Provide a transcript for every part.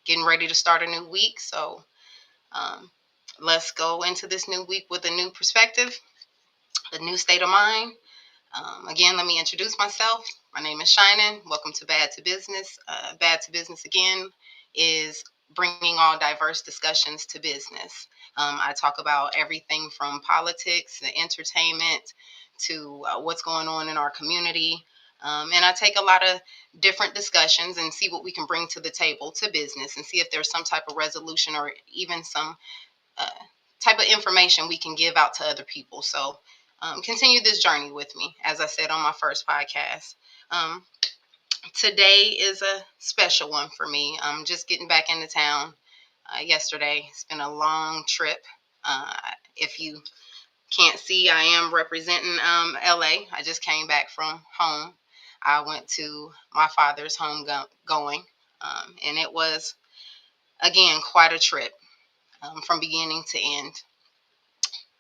getting ready to start a new week. So let's go into this new week with a new perspective, a new state of mind. Again, let me introduce myself. My name is Shanette. Welcome to Bad to Business. Bad to Business, again, is bringing all diverse discussions to business. I talk about everything from politics to entertainment to what's going on in our community. And I take a lot of different discussions and see what we can bring to the table to business and see if there's some type of resolution or even some uh, type of information we can give out to other people. So continue this journey with me, as I said on my first podcast. Um, Today is a special one for me. I'm just getting back into town yesterday. It's been a long trip. Uh, if you can't see, I am representing LA. I just came back from home. I went to my father's home going, and it was, again, quite a trip from beginning to end.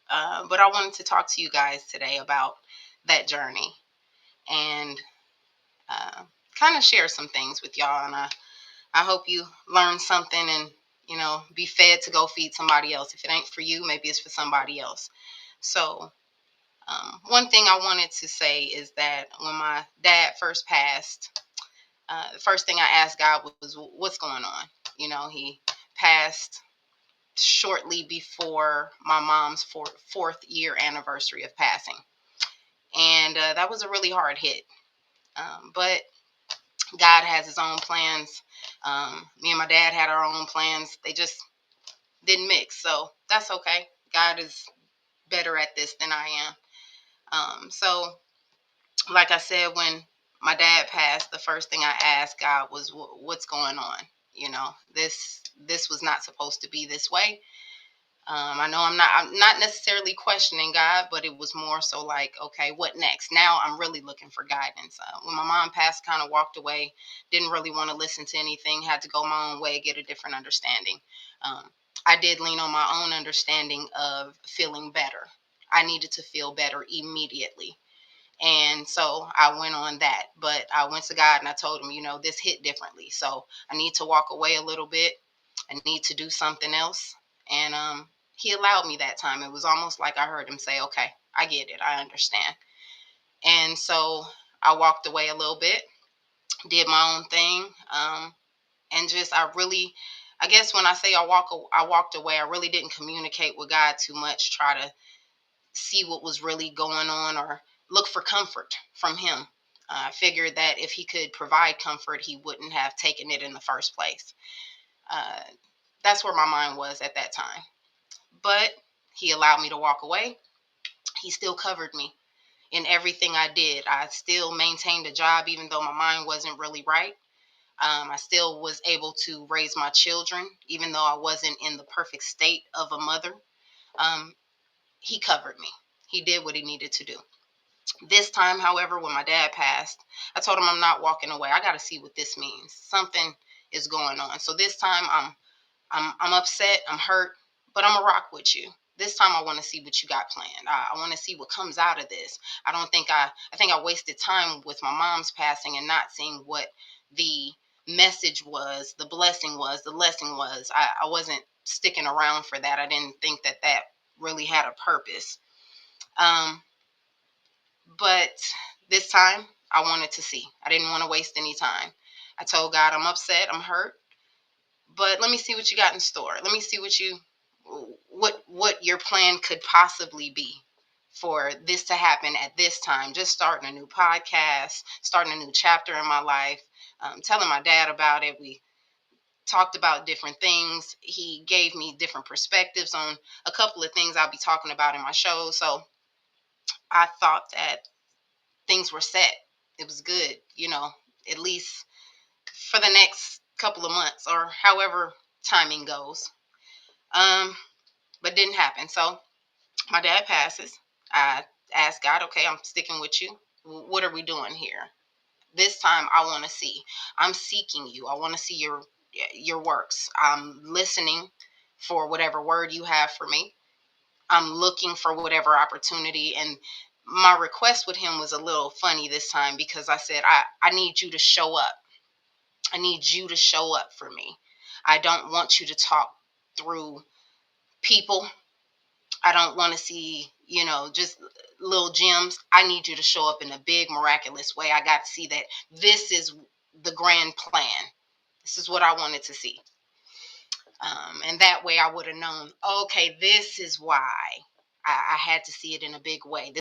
But I wanted to talk to you guys today about that journey and uh, kind of share some things with y'all. And I hope you learn something and, be fed to go feed somebody else. If it ain't for you, maybe it's for somebody else. So one thing I wanted to say is that when my dad first passed, the first thing I asked God was, what's going on? He passed shortly before my mom's fourth year anniversary of passing. And that was a really hard hit. But God has his own plans. Me and my dad had our own plans. They just didn't mix. So that's okay. God is better at this than I am. So, like I said, when my dad passed, the first thing I asked God was, what's going on? This was not supposed to be this way. I know I'm not necessarily questioning God, but it was more so like, okay, what next? Now I'm really looking for guidance. When my mom passed, kind of walked away, didn't really want to listen to anything, had to go my own way, get a different understanding. Um, I did lean on my own understanding of feeling better. I needed to feel better immediately. And so I went on that, but I went to God and I told him, this hit differently. So I need to walk away a little bit. I need to do something else. And he allowed me that time. It was almost like I heard him say, okay, I get it. I understand. And so I walked away a little bit, did my own thing. And just, I guess when I say I walked away, I really didn't communicate with God too much, try to see what was really going on or look for comfort from him. I figured that if he could provide comfort, he wouldn't have taken it in the first place. Uh, that's where my mind was at that time. But he allowed me to walk away. He still covered me in everything I did. I still maintained a job, even though my mind wasn't really right. I still was able to raise my children, even though I wasn't in the perfect state of a mother. Um, he covered me. He did what he needed to do. This time, however, when my dad passed, I told him I'm not walking away. I got to see what this means. Something is going on. So this time, I'm upset. I'm hurt, but I'm gonna rock with you. This time, I want to see what you got planned. I want to see what comes out of this. I think I wasted time with my mom's passing and not seeing what the message was, the blessing was, the lesson was. I wasn't sticking around for that. I didn't think that really had a purpose. Um, but this time, I wanted to see. I didn't want to waste any time. I told God, I'm upset, I'm hurt, but let me see what you got in store. Let me see what your plan could possibly be for this to happen at this time. Just starting a new podcast, starting a new chapter in my life, telling my dad about it. We talked about different things. He gave me different perspectives on a couple of things I'll be talking about in my show. So I thought that things were set. It was good, at least for the next couple of months or however timing goes. Um, but didn't happen. So my dad passes. I asked God, okay, I'm sticking with you. What are we doing here? This time I want to see. I'm seeking you. I want to see your works. I'm listening for whatever word you have for me. I'm looking for whatever opportunity. And my request with him was a little funny this time because I said, I need you to show up. I need you to show up for me. I don't want you to talk through people. I don't want to see, just little gems. I need you to show up in a big, miraculous way. I got to see that this is the grand plan. This is what I wanted to see. And that way I would have known, okay, this is why I had to see it in a big way.